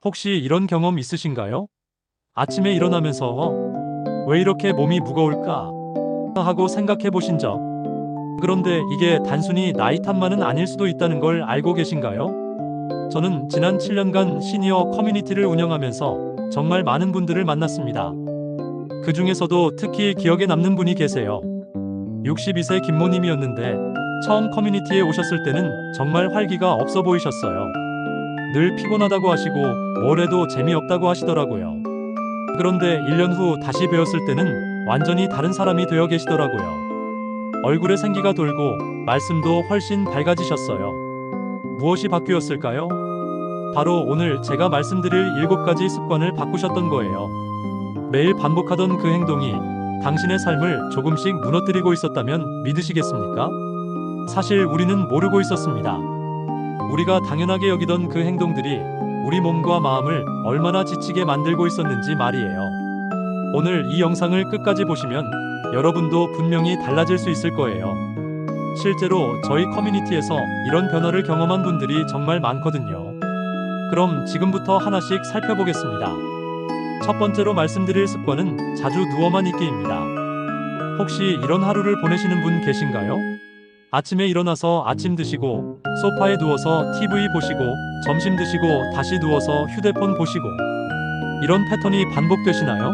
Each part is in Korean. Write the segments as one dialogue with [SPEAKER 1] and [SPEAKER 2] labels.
[SPEAKER 1] 혹시 이런 경험 있으신가요? 아침에 일어나면서 왜 이렇게 몸이 무거울까? 하고 생각해 보신 적. 그런데 이게 단순히 나이 탓만은 아닐 수도 있다는 걸 알고 계신가요? 저는 지난 7년간 시니어 커뮤니티를 운영하면서 정말 많은 분들을 만났습니다. 그 중에서도 특히 기억에 남는 분이 계세요. 62세 김모님이었는데 처음 커뮤니티에 오셨을 때는 정말 활기가 없어 보이셨어요. 늘 피곤하다고 하시고 뭘 해도 재미없다고 하시더라고요. 그런데 1년 후 다시 배웠을 때는 완전히 다른 사람이 되어 계시더라고요. 얼굴에 생기가 돌고 말씀도 훨씬 밝아지셨어요. 무엇이 바뀌었을까요? 바로 오늘 제가 말씀드릴 7가지 습관을 바꾸셨던 거예요. 매일 반복하던 그 행동이 당신의 삶을 조금씩 무너뜨리고 있었다면 믿으시겠습니까? 사실 우리는 모르고 있었습니다. 우리가 당연하게 여기던 그 행동들이 우리 몸과 마음을 얼마나 지치게 만들고 있었는지 말이에요. 오늘 이 영상을 끝까지 보시면 여러분도 분명히 달라질 수 있을 거예요. 실제로 저희 커뮤니티에서 이런 변화를 경험한 분들이 정말 많거든요. 그럼 지금부터 하나씩 살펴보겠습니다. 첫 번째로 말씀드릴 습관은 자주 누워만 있기입니다. 혹시 이런 하루를 보내시는 분 계신가요? 아침에 일어나서 아침 드시고 소파에 누워서 TV 보시고 점심 드시고 다시 누워서 휴대폰 보시고 이런 패턴이 반복되시나요?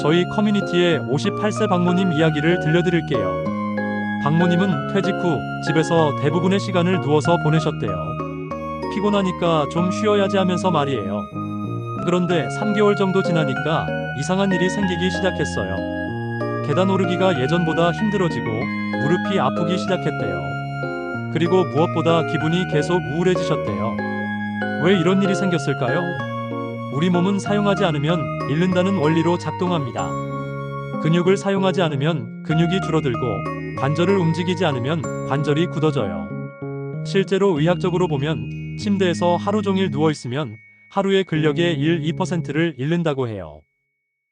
[SPEAKER 1] 저희 커뮤니티의 58세 박모님 이야기를 들려드릴게요. 박모님은 퇴직 후 집에서 대부분의 시간을 누워서 보내셨대요. 피곤하니까 좀 쉬어야지 하면서 말이에요. 그런데 3개월 정도 지나니까 이상한 일이 생기기 시작했어요. 계단 오르기가 예전보다 힘들어지고 무릎이 아프기 시작했대요. 그리고 무엇보다 기분이 계속 우울해지셨대요. 왜 이런 일이 생겼을까요? 우리 몸은 사용하지 않으면 잃는다는 원리로 작동합니다. 근육을 사용하지 않으면 근육이 줄어들고 관절을 움직이지 않으면 관절이 굳어져요. 실제로 의학적으로 보면 침대에서 하루 종일 누워 있으면 하루의 근력의 2%를 잃는다고 해요.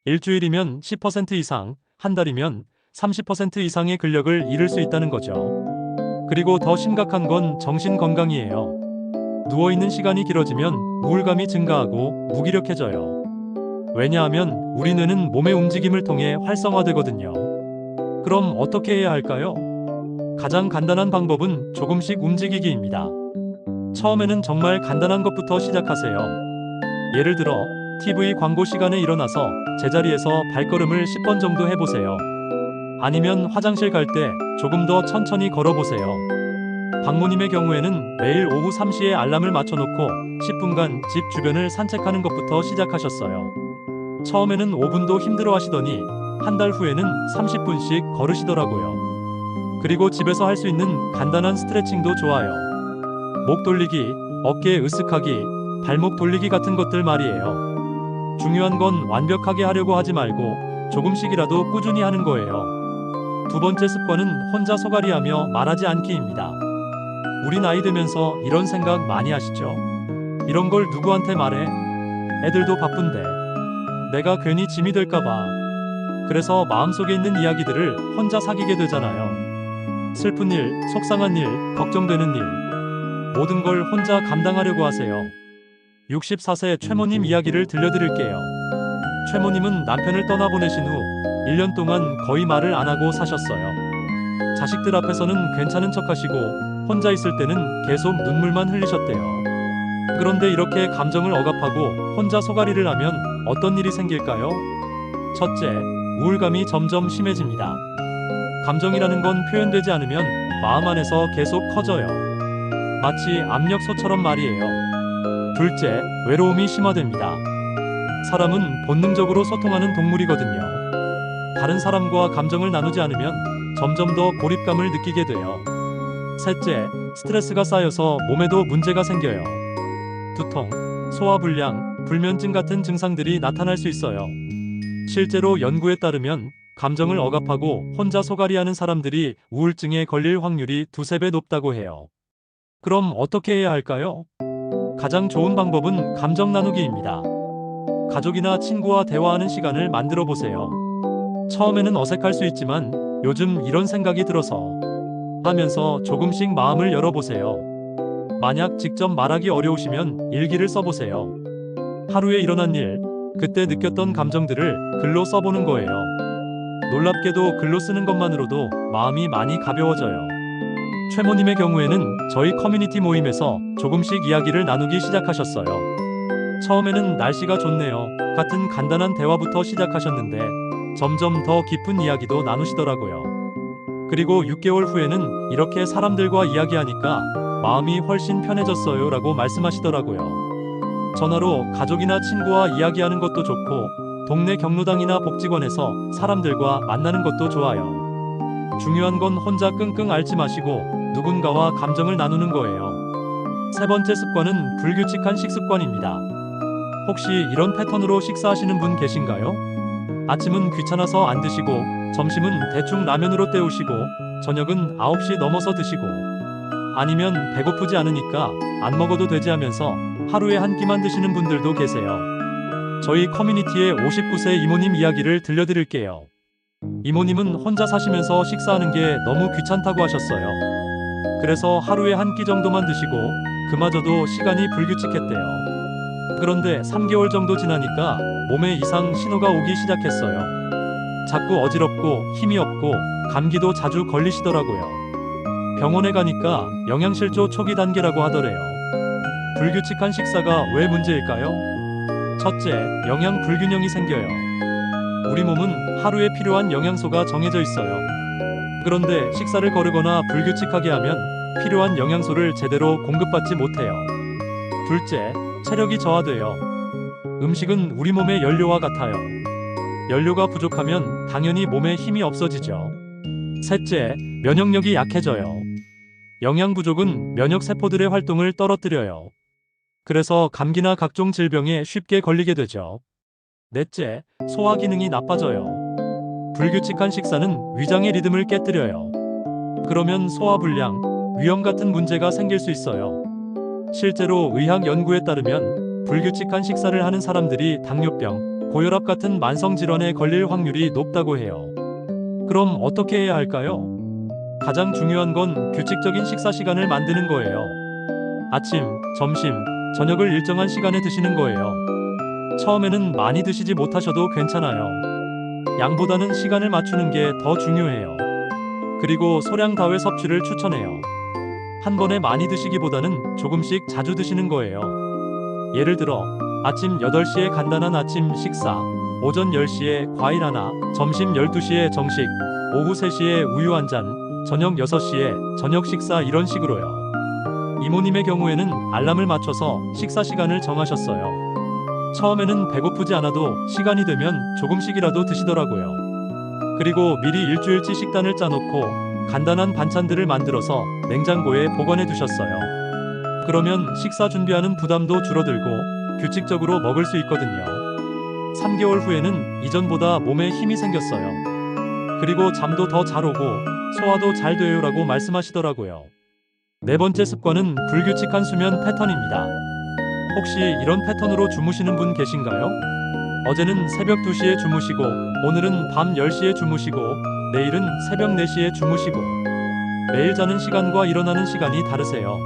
[SPEAKER 1] 일주일이면 10% 이상, 한 달이면 30% 이상의 근력을 잃을 수 있다는 거죠. 그리고 더 심각한 건 정신 건강이에요. 누워있는 시간이 길어지면 우울감이 증가하고 무기력해져요. 왜냐하면 우리 뇌는 몸의 움직임을 통해 활성화되거든요. 그럼 어떻게 해야 할까요? 가장 간단한 방법은 조금씩 움직이기입니다. 처음에는 정말 간단한 것부터 시작하세요. 예를 들어 TV 광고 시간에 일어나서 제자리에서 발걸음을 10번 정도 해보세요. 아니면 화장실 갈 때 조금 더 천천히 걸어보세요. 박모님의 경우에는 매일 오후 3시에 알람을 맞춰놓고 10분간 집 주변을 산책하는 것부터 시작하셨어요. 처음에는 5분도 힘들어 하시더니 한 달 후에는 30분씩 걸으시더라고요. 그리고 집에서 할 수 있는 간단한 스트레칭도 좋아요. 목 돌리기, 어깨 으쓱하기, 발목 돌리기 같은 것들 말이에요. 중요한 건 완벽하게 하려고 하지 말고 조금씩이라도 꾸준히 하는 거예요. 두 번째 습관은 혼자 소갈이하며 말하지 않기입니다. 우리 나이 들면서 이런 생각 많이 하시죠? 이런 걸 누구한테 말해? 애들도 바쁜데. 내가 괜히 짐이 될까봐. 그래서 마음속에 있는 이야기들을 혼자 사귀게 되잖아요. 슬픈 일, 속상한 일, 걱정되는 일. 모든 걸 혼자 감당하려고 하세요. 64세 최모님 이야기를 들려드릴게요. 최모님은 남편을 떠나보내신 후 1년 동안 거의 말을 안 하고 사셨어요. 자식들 앞에서는 괜찮은 척 하시고 혼자 있을 때는 계속 눈물만 흘리셨대요. 그런데 이렇게 감정을 억압하고 혼자 소갈이를 하면 어떤 일이 생길까요? 첫째, 우울감이 점점 심해집니다. 감정이라는 건 표현되지 않으면 마음 안에서 계속 커져요. 마치 압력소처럼 말이에요. 둘째, 외로움이 심화됩니다. 사람은 본능적으로 소통하는 동물이거든요. 다른 사람과 감정을 나누지 않으면 점점 더 고립감을 느끼게 돼요. 셋째, 스트레스가 쌓여서 몸에도 문제가 생겨요. 두통, 소화불량, 불면증 같은 증상들이 나타날 수 있어요. 실제로 연구에 따르면 감정을 억압하고 혼자 소갈이하는 사람들이 우울증에 걸릴 확률이 2~3배 높다고 해요. 그럼 어떻게 해야 할까요? 가장 좋은 방법은 감정 나누기입니다. 가족이나 친구와 대화하는 시간을 만들어 보세요. 처음에는 어색할 수 있지만 요즘 이런 생각이 들어서 하면서 조금씩 마음을 열어보세요. 만약 직접 말하기 어려우시면 일기를 써보세요. 하루에 일어난 일, 그때 느꼈던 감정들을 글로 써보는 거예요. 놀랍게도 글로 쓰는 것만으로도 마음이 많이 가벼워져요. 최모님의 경우에는 저희 커뮤니티 모임에서 조금씩 이야기를 나누기 시작하셨어요. 처음에는 날씨가 좋네요 같은 간단한 대화부터 시작하셨는데 점점 더 깊은 이야기도 나누시더라고요. 그리고 6개월 후에는 이렇게 사람들과 이야기하니까 마음이 훨씬 편해졌어요 라고 말씀하시더라고요. 전화로 가족이나 친구와 이야기하는 것도 좋고 동네 경로당이나 복지관에서 사람들과 만나는 것도 좋아요. 중요한 건 혼자 끙끙 앓지 마시고 누군가와 감정을 나누는 거예요. 세 번째 습관은 불규칙한 식습관입니다. 혹시 이런 패턴으로 식사하시는 분 계신가요? 아침은 귀찮아서 안 드시고 점심은 대충 라면으로 때우시고 저녁은 9시 넘어서 드시고 아니면 배고프지 않으니까 안 먹어도 되지 하면서 하루에 한 끼만 드시는 분들도 계세요. 저희 커뮤니티의 59세 이모님 이야기를 들려드릴게요. 이모님은 혼자 사시면서 식사하는 게 너무 귀찮다고 하셨어요. 그래서 하루에 한 끼 정도만 드시고 그마저도 시간이 불규칙했대요. 그런데 3개월 정도 지나니까 몸에 이상 신호가 오기 시작했어요. 자꾸 어지럽고 힘이 없고 감기도 자주 걸리시더라고요. 병원에 가니까 영양실조 초기 단계라고 하더래요. 불규칙한 식사가 왜 문제일까요? 첫째, 영양 불균형이 생겨요. 우리 몸은 하루에 필요한 영양소가 정해져 있어요. 그런데 식사를 거르거나 불규칙하게 하면 필요한 영양소를 제대로 공급받지 못해요. 둘째, 체력이 저하돼요. 음식은 우리 몸의 연료와 같아요. 연료가 부족하면 당연히 몸에 힘이 없어지죠. 셋째, 면역력이 약해져요. 영양 부족은 면역 세포들의 활동을 떨어뜨려요. 그래서 감기나 각종 질병에 쉽게 걸리게 되죠. 넷째, 소화 기능이 나빠져요. 불규칙한 식사는 위장의 리듬을 깨뜨려요. 그러면 소화불량, 위염 같은 문제가 생길 수 있어요. 실제로 의학 연구에 따르면 불규칙한 식사를 하는 사람들이 당뇨병, 고혈압 같은 만성질환에 걸릴 확률이 높다고 해요. 그럼 어떻게 해야 할까요? 가장 중요한 건 규칙적인 식사 시간을 만드는 거예요. 아침, 점심, 저녁을 일정한 시간에 드시는 거예요. 처음에는 많이 드시지 못하셔도 괜찮아요. 양보다는 시간을 맞추는 게 더 중요해요. 그리고 소량 다회 섭취를 추천해요. 한 번에 많이 드시기보다는 조금씩 자주 드시는 거예요. 예를 들어 아침 8시에 간단한 아침 식사, 오전 10시에 과일 하나, 점심 12시에 정식, 오후 3시에 우유 한 잔, 저녁 6시에 저녁 식사 이런 식으로요. 이모님의 경우에는 알람을 맞춰서 식사 시간을 정하셨어요. 처음에는 배고프지 않아도 시간이 되면 조금씩이라도 드시더라고요. 그리고 미리 일주일치 식단을 짜놓고 간단한 반찬들을 만들어서 냉장고에 보관해 두셨어요. 그러면 식사 준비하는 부담도 줄어들고 규칙적으로 먹을 수 있거든요. 3개월 후에는 이전보다 몸에 힘이 생겼어요. 그리고 잠도 더 잘 오고 소화도 잘 돼요 라고 말씀하시더라고요. 네 번째 습관은 불규칙한 수면 패턴입니다. 혹시 이런 패턴으로 주무시는 분 계신가요? 어제는 새벽 2시에 주무시고 오늘은 밤 10시에 주무시고 내일은 새벽 4시에 주무시고 매일 자는 시간과 일어나는 시간이 다르세요.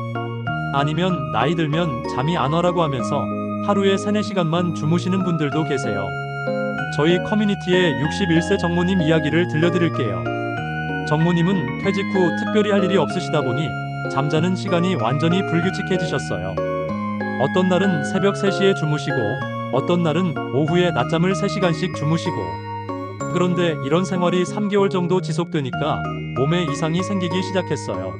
[SPEAKER 1] 아니면 나이 들면 잠이 안 와라고 하면서 하루에 3-4시간만 주무시는 분들도 계세요. 저희 커뮤니티의 61세 정모님 이야기를 들려드릴게요. 정모님은 퇴직 후 특별히 할 일이 없으시다 보니 잠자는 시간이 완전히 불규칙해지셨어요. 어떤 날은 새벽 3시에 주무시고 어떤 날은 오후에 낮잠을 3시간씩 주무시고 그런데 이런 생활이 3개월 정도 지속되니까 몸에 이상이 생기기 시작했어요.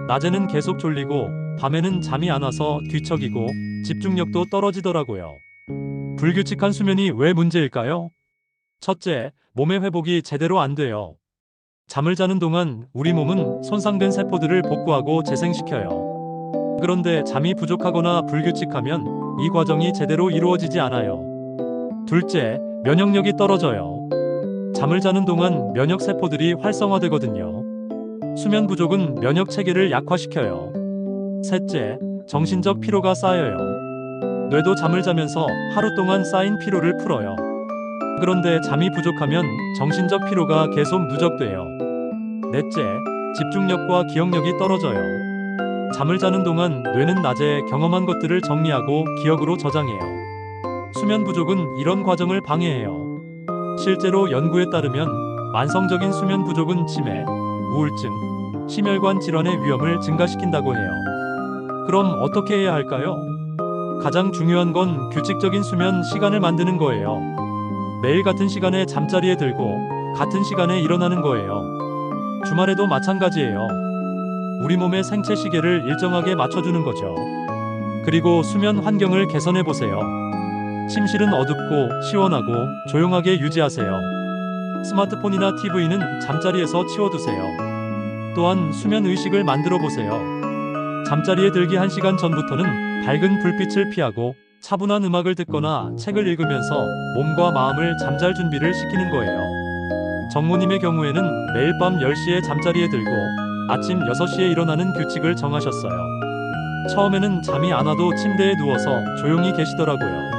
[SPEAKER 1] 낮에는 계속 졸리고 밤에는 잠이 안 와서 뒤척이고 집중력도 떨어지더라고요. 불규칙한 수면이 왜 문제일까요? 첫째, 몸의 회복이 제대로 안 돼요. 잠을 자는 동안 우리 몸은 손상된 세포들을 복구하고 재생시켜요. 그런데 잠이 부족하거나 불규칙하면 이 과정이 제대로 이루어지지 않아요. 둘째, 면역력이 떨어져요. 잠을 자는 동안 면역 세포들이 활성화되거든요. 수면 부족은 면역 체계를 약화시켜요. 셋째, 정신적 피로가 쌓여요. 뇌도 잠을 자면서 하루 동안 쌓인 피로를 풀어요. 그런데 잠이 부족하면 정신적 피로가 계속 누적돼요. 넷째, 집중력과 기억력이 떨어져요. 잠을 자는 동안 뇌는 낮에 경험한 것들을 정리하고 기억으로 저장해요. 수면 부족은 이런 과정을 방해해요. 실제로 연구에 따르면 만성적인 수면 부족은 치매, 우울증, 심혈관 질환의 위험을 증가시킨다고 해요. 그럼 어떻게 해야 할까요? 가장 중요한 건 규칙적인 수면 시간을 만드는 거예요. 매일 같은 시간에 잠자리에 들고 같은 시간에 일어나는 거예요. 주말에도 마찬가지예요. 우리 몸의 생체 시계를 일정하게 맞춰주는 거죠. 그리고 수면 환경을 개선해 보세요. 침실은 어둡고 시원하고 조용하게 유지하세요. 스마트폰이나 TV는 잠자리에서 치워두세요. 또한 수면 의식을 만들어 보세요. 잠자리에 들기 1시간 전부터는 밝은 불빛을 피하고 차분한 음악을 듣거나 책을 읽으면서 몸과 마음을 잠잘 준비를 시키는 거예요. 정모님의 경우에는 매일 밤 10시에 잠자리에 들고 아침 6시에 일어나는 규칙을 정하셨어요. 처음에는 잠이 안 와도 침대에 누워서 조용히 계시더라고요.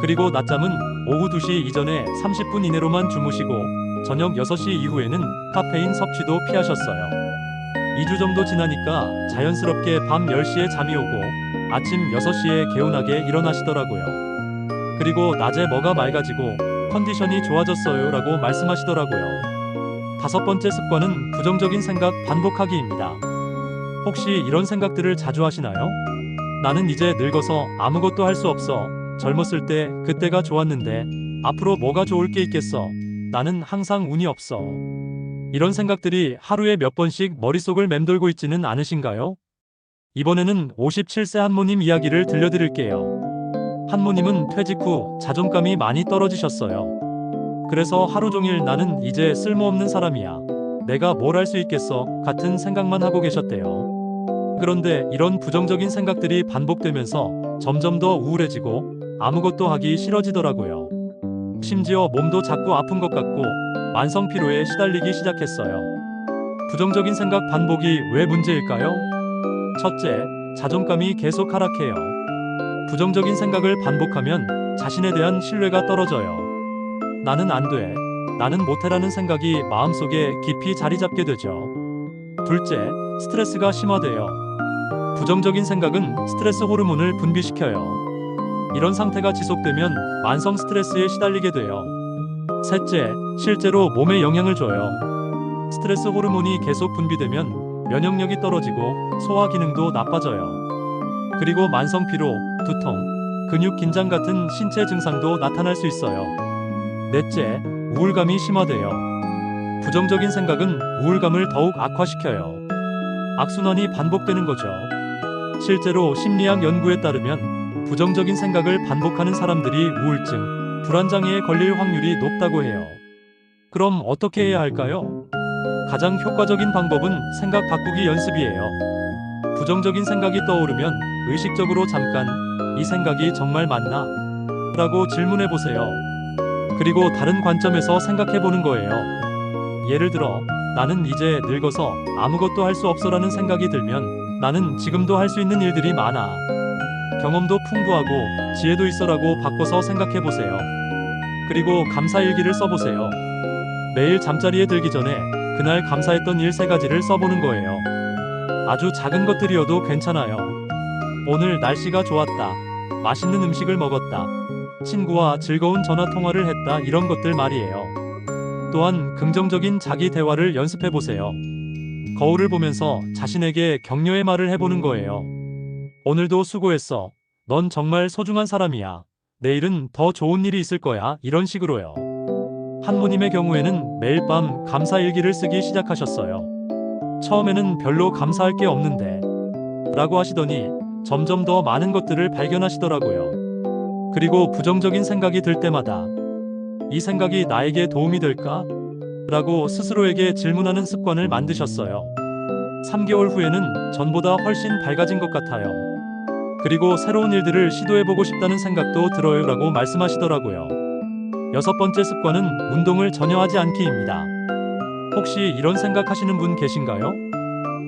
[SPEAKER 1] 그리고 낮잠은 오후 2시 이전에 30분 이내로만 주무시고 저녁 6시 이후에는 카페인 섭취도 피하셨어요. 2주 정도 지나니까 자연스럽게 밤 10시에 잠이 오고 아침 6시에 개운하게 일어나시더라고요. 그리고 낮에 뭐가 맑아지고 컨디션이 좋아졌어요 라고 말씀하시더라고요. 5번째 습관은 부정적인 생각 반복하기입니다. 혹시 이런 생각들을 자주 하시나요? 나는 이제 늙어서 아무것도 할 수 없어. 젊었을 때 그때가 좋았는데 앞으로 뭐가 좋을 게 있겠어. 나는 항상 운이 없어. 이런 생각들이 하루에 몇 번씩 머릿속을 맴돌고 있지는 않으신가요? 이번에는 57세 한모님 이야기를 들려드릴게요. 한모님은 퇴직 후 자존감이 많이 떨어지셨어요. 그래서 하루 종일 나는 이제 쓸모없는 사람이야. 내가 뭘 할 수 있겠어? 같은 생각만 하고 계셨대요. 그런데 이런 부정적인 생각들이 반복되면서 점점 더 우울해지고 아무것도 하기 싫어지더라고요. 심지어 몸도 자꾸 아픈 것 같고 만성 피로에 시달리기 시작했어요. 부정적인 생각 반복이 왜 문제일까요? 첫째, 자존감이 계속 하락해요. 부정적인 생각을 반복하면 자신에 대한 신뢰가 떨어져요. 나는 안 돼. 나는 못해라는 생각이 마음속에 깊이 자리 잡게 되죠. 둘째, 스트레스가 심화돼요. 부정적인 생각은 스트레스 호르몬을 분비시켜요. 이런 상태가 지속되면 만성 스트레스에 시달리게 돼요. 셋째, 실제로 몸에 영향을 줘요. 스트레스 호르몬이 계속 분비되면 면역력이 떨어지고 소화 기능도 나빠져요. 그리고 만성 피로, 두통, 근육 긴장 같은 신체 증상도 나타날 수 있어요. 넷째, 우울감이 심화돼요. 부정적인 생각은 우울감을 더욱 악화시켜요. 악순환이 반복되는 거죠. 실제로 심리학 연구에 따르면 부정적인 생각을 반복하는 사람들이 우울증, 불안장애에 걸릴 확률이 높다고 해요. 그럼 어떻게 해야 할까요? 가장 효과적인 방법은 생각 바꾸기 연습이에요. 부정적인 생각이 떠오르면 의식적으로 잠깐 이 생각이 정말 맞나? 라고 질문해 보세요. 그리고 다른 관점에서 생각해 보는 거예요. 예를 들어, 나는 이제 늙어서 아무것도 할 수 없어라는 생각이 들면 나는 지금도 할 수 있는 일들이 많아. 경험도 풍부하고 지혜도 있어라고 바꿔서 생각해 보세요. 그리고 감사일기를 써보세요. 매일 잠자리에 들기 전에 그날 감사했던 일 3가지를 써보는 거예요. 아주 작은 것들이어도 괜찮아요. 오늘 날씨가 좋았다. 맛있는 음식을 먹었다. 친구와 즐거운 전화 통화를 했다. 이런 것들 말이에요. 또한 긍정적인 자기 대화를 연습해 보세요. 거울을 보면서 자신에게 격려의 말을 해보는 거예요. 오늘도 수고했어. 넌 정말 소중한 사람이야. 내일은 더 좋은 일이 있을 거야. 이런 식으로요. 한모님의 경우에는 매일 밤 감사일기를 쓰기 시작하셨어요. 처음에는 별로 감사할 게 없는데 라고 하시더니 점점 더 많은 것들을 발견하시더라고요. 그리고 부정적인 생각이 들 때마다 이 생각이 나에게 도움이 될까? 라고 스스로에게 질문하는 습관을 만드셨어요. 3개월 후에는 전보다 훨씬 밝아진 것 같아요. 그리고 새로운 일들을 시도해보고 싶다는 생각도 들어요 라고 말씀하시더라고요. 6번째 습관은 운동을 전혀 하지 않기입니다. 혹시 이런 생각하시는 분 계신가요?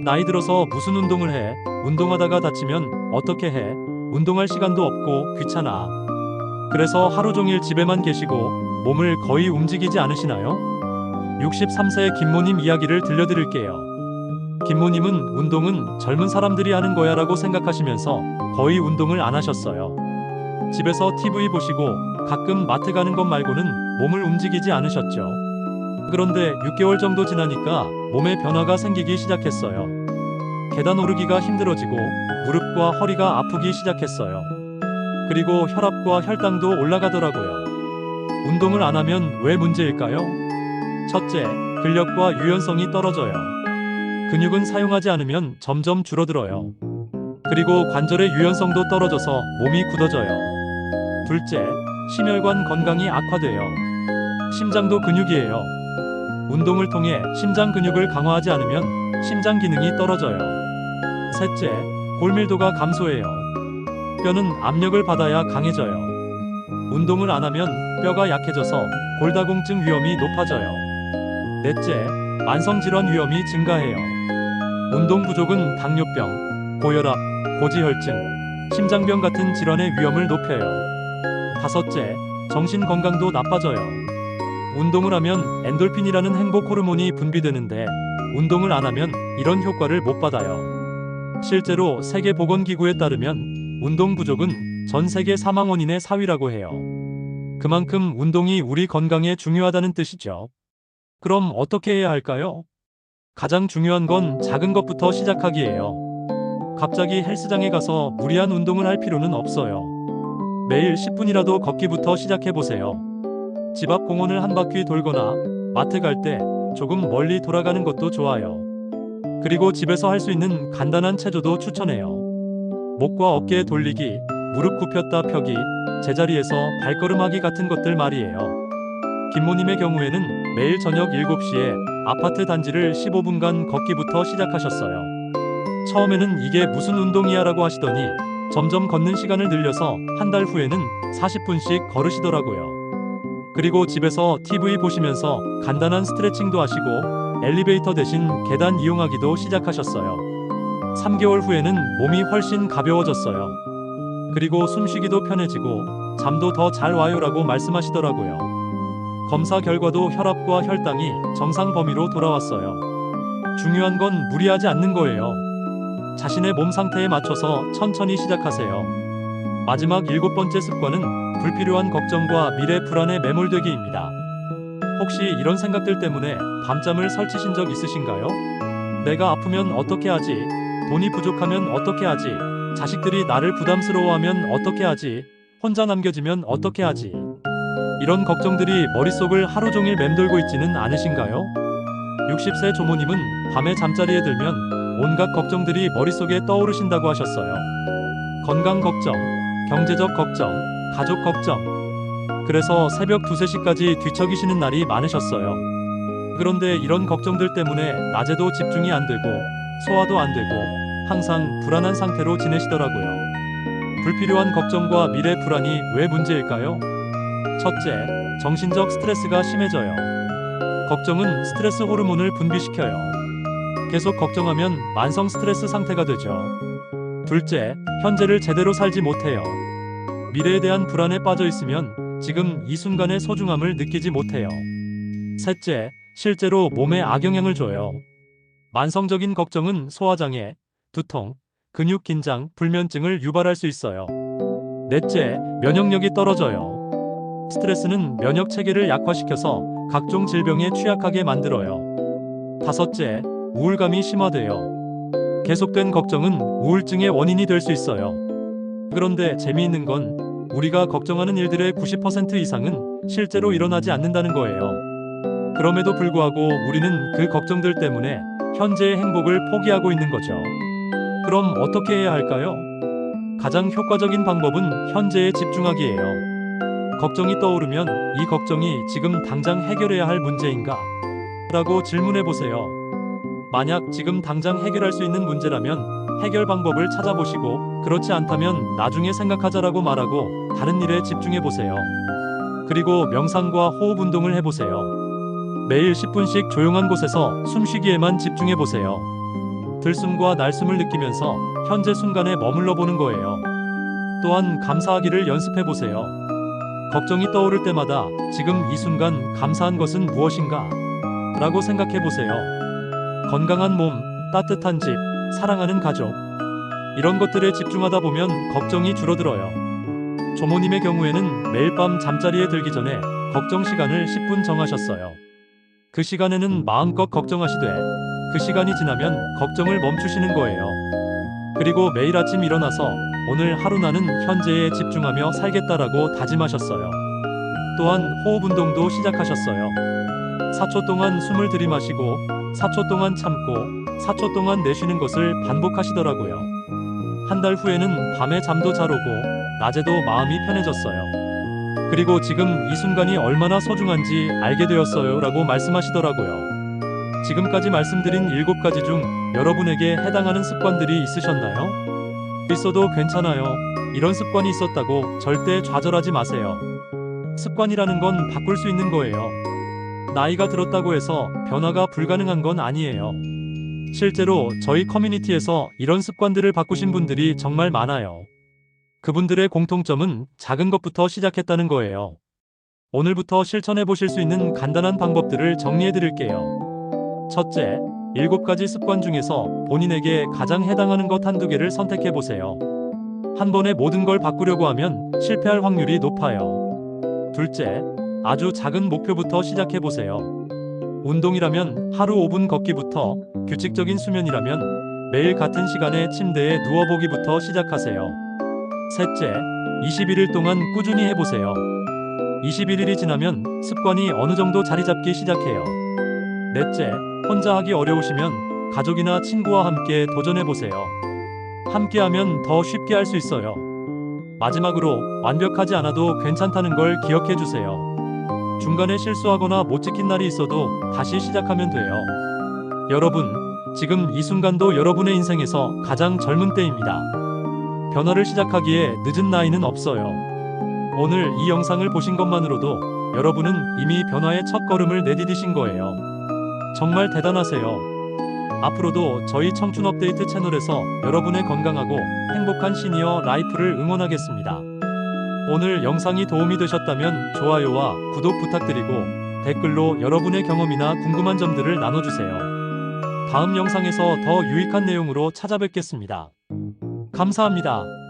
[SPEAKER 1] 나이 들어서 무슨 운동을 해? 운동하다가 다치면 어떻게 해? 운동할 시간도 없고 귀찮아. 그래서 하루 종일 집에만 계시고 몸을 거의 움직이지 않으시나요? 63세의 김모님 이야기를 들려드릴게요. 김모님은 운동은 젊은 사람들이 하는 거야 라고 생각하시면서 거의 운동을 안 하셨어요. 집에서 TV 보시고 가끔 마트 가는 것 말고는 몸을 움직이지 않으셨죠. 그런데 6개월 정도 지나니까 몸에 변화가 생기기 시작했어요. 계단 오르기가 힘들어지고 무릎과 허리가 아프기 시작했어요. 그리고 혈압과 혈당도 올라가더라고요. 운동을 안 하면 왜 문제일까요? 첫째, 근력과 유연성이 떨어져요. 근육은 사용하지 않으면 점점 줄어들어요. 그리고 관절의 유연성도 떨어져서 몸이 굳어져요. 둘째, 심혈관 건강이 악화돼요. 심장도 근육이에요. 운동을 통해 심장 근육을 강화하지 않으면 심장 기능이 떨어져요. 셋째, 골밀도가 감소해요. 뼈는 압력을 받아야 강해져요. 운동을 안 하면 뼈가 약해져서 골다공증 위험이 높아져요. 넷째, 만성질환 위험이 증가해요. 운동 부족은 당뇨병, 고혈압, 고지혈증, 심장병 같은 질환의 위험을 높여요. 다섯째, 정신 건강도 나빠져요. 운동을 하면 엔돌핀이라는 행복 호르몬이 분비되는데 운동을 안 하면 이런 효과를 못 받아요. 실제로 세계보건기구에 따르면 운동 부족은 전 세계 사망 원인의 4위라고 해요. 그만큼 운동이 우리 건강에 중요하다는 뜻이죠. 그럼 어떻게 해야 할까요? 가장 중요한 건 작은 것부터 시작하기예요. 갑자기 헬스장에 가서 무리한 운동을 할 필요는 없어요. 매일 10분이라도 걷기부터 시작해보세요. 집 앞 공원을 한 바퀴 돌거나 마트 갈 때 조금 멀리 돌아가는 것도 좋아요. 그리고 집에서 할 수 있는 간단한 체조도 추천해요. 목과 어깨 돌리기, 무릎 굽혔다 펴기, 제자리에서 발걸음하기 같은 것들 말이에요. 김모님의 경우에는 매일 저녁 7시에 아파트 단지를 15분간 걷기부터 시작하셨어요. 처음에는 이게 무슨 운동이야 라고 하시더니 점점 걷는 시간을 늘려서 한 달 후에는 40분씩 걸으시더라고요. 그리고 집에서 TV 보시면서 간단한 스트레칭도 하시고 엘리베이터 대신 계단 이용하기도 시작하셨어요. 3개월 후에는 몸이 훨씬 가벼워졌어요. 그리고 숨쉬기도 편해지고 잠도 더 잘 와요라고 말씀하시더라고요. 검사 결과도 혈압과 혈당이 정상 범위로 돌아왔어요. 중요한 건 무리하지 않는 거예요. 자신의 몸 상태에 맞춰서 천천히 시작하세요. 마지막 7번째 습관은 불필요한 걱정과 미래 불안에 매몰되기입니다. 혹시 이런 생각들 때문에 밤잠을 설치신 적 있으신가요? 내가 아프면 어떻게 하지? 돈이 부족하면 어떻게 하지? 자식들이 나를 부담스러워하면 어떻게 하지? 혼자 남겨지면 어떻게 하지? 이런 걱정들이 머릿속을 하루 종일 맴돌고 있지는 않으신가요? 60세 조모님은 밤에 잠자리에 들면 온갖 걱정들이 머릿속에 떠오르신다고 하셨어요. 건강 걱정, 경제적 걱정, 가족 걱정. 그래서 새벽 2, 3시까지 뒤척이시는 날이 많으셨어요. 그런데 이런 걱정들 때문에 낮에도 집중이 안 되고 소화도 안 되고 항상 불안한 상태로 지내시더라고요. 불필요한 걱정과 미래 불안이 왜 문제일까요? 첫째, 정신적 스트레스가 심해져요. 걱정은 스트레스 호르몬을 분비시켜요. 계속 걱정하면 만성 스트레스 상태가 되죠. 둘째, 현재를 제대로 살지 못해요. 미래에 대한 불안에 빠져 있으면 지금 이 순간의 소중함을 느끼지 못해요. 셋째, 실제로 몸에 악영향을 줘요. 만성적인 걱정은 소화장애, 두통, 근육 긴장, 불면증을 유발할 수 있어요. 넷째, 면역력이 떨어져요. 스트레스는 면역 체계를 약화시켜서 각종 질병에 취약하게 만들어요. 다섯째, 우울감이 심화돼요. 계속된 걱정은 우울증의 원인이 될 수 있어요. 그런데 재미있는 건 우리가 걱정하는 일들의 90% 이상은 실제로 일어나지 않는다는 거예요. 그럼에도 불구하고 우리는 그 걱정들 때문에 현재의 행복을 포기하고 있는 거죠. 그럼 어떻게 해야 할까요? 가장 효과적인 방법은 현재에 집중하기예요. 걱정이 떠오르면 이 걱정이 지금 당장 해결해야 할 문제인가? 라고 질문해 보세요. 만약 지금 당장 해결할 수 있는 문제라면 해결 방법을 찾아보시고 그렇지 않다면 나중에 생각하자라고 말하고 다른 일에 집중해 보세요. 그리고 명상과 호흡 운동을 해보세요. 매일 10분씩 조용한 곳에서 숨쉬기에만 집중해 보세요. 들숨과 날숨을 느끼면서 현재 순간에 머물러 보는 거예요. 또한 감사하기를 연습해 보세요. 걱정이 떠오를 때마다 지금 이 순간 감사한 것은 무엇인가? 라고 생각해 보세요. 건강한 몸, 따뜻한 집, 사랑하는 가족. 이런 것들에 집중하다 보면 걱정이 줄어들어요. 조모님의 경우에는 매일 밤 잠자리에 들기 전에 걱정 시간을 10분 정하셨어요. 그 시간에는 마음껏 걱정하시되 그 시간이 지나면 걱정을 멈추시는 거예요. 그리고 매일 아침 일어나서 오늘 하루 나는 현재에 집중하며 살겠다라고 다짐하셨어요. 또한 호흡 운동도 시작하셨어요. 4초 동안 숨을 들이마시고 4초 동안 참고 4초 동안 내쉬는 것을 반복하시더라고요. 한 달 후에는 밤에 잠도 잘 오고 낮에도 마음이 편해졌어요. 그리고 지금 이 순간이 얼마나 소중한지 알게 되었어요 라고 말씀하시더라고요. 지금까지 말씀드린 7가지 중 여러분에게 해당하는 습관들이 있으셨나요? 있어도 괜찮아요. 이런 습관이 있었다고 절대 좌절하지 마세요. 습관이라는 건 바꿀 수 있는 거예요. 나이가 들었다고 해서 변화가 불가능한 건 아니에요. 실제로 저희 커뮤니티에서 이런 습관들을 바꾸신 분들이 정말 많아요. 그분들의 공통점은 작은 것부터 시작했다는 거예요. 오늘부터 실천해 보실 수 있는 간단한 방법들을 정리해 드릴게요. 첫째, 7가지 습관 중에서 본인에게 가장 해당하는 것 한두 개를 선택해 보세요. 한 번에 모든 걸 바꾸려고 하면 실패할 확률이 높아요. 둘째, 아주 작은 목표부터 시작해 보세요. 운동이라면 하루 5분 걷기부터, 규칙적인 수면이라면 매일 같은 시간에 침대에 누워보기부터 시작하세요. 셋째, 21일 동안 꾸준히 해보세요. 21일이 지나면 습관이 어느 정도 자리 잡기 시작해요. 넷째, 혼자 하기 어려우시면 가족이나 친구와 함께 도전해보세요. 함께하면 더 쉽게 할 수 있어요. 마지막으로 완벽하지 않아도 괜찮다는 걸 기억해주세요. 중간에 실수하거나 못 지킨 날이 있어도 다시 시작하면 돼요. 여러분, 지금 이 순간도 여러분의 인생에서 가장 젊은 때입니다. 변화를 시작하기에 늦은 나이는 없어요. 오늘 이 영상을 보신 것만으로도 여러분은 이미 변화의 첫 걸음을 내디디신 거예요. 정말 대단하세요. 앞으로도 저희 청춘 업데이트 채널에서 여러분의 건강하고 행복한 시니어 라이프를 응원하겠습니다. 오늘 영상이 도움이 되셨다면 좋아요와 구독 부탁드리고 댓글로 여러분의 경험이나 궁금한 점들을 나눠주세요. 다음 영상에서 더 유익한 내용으로 찾아뵙겠습니다. 감사합니다.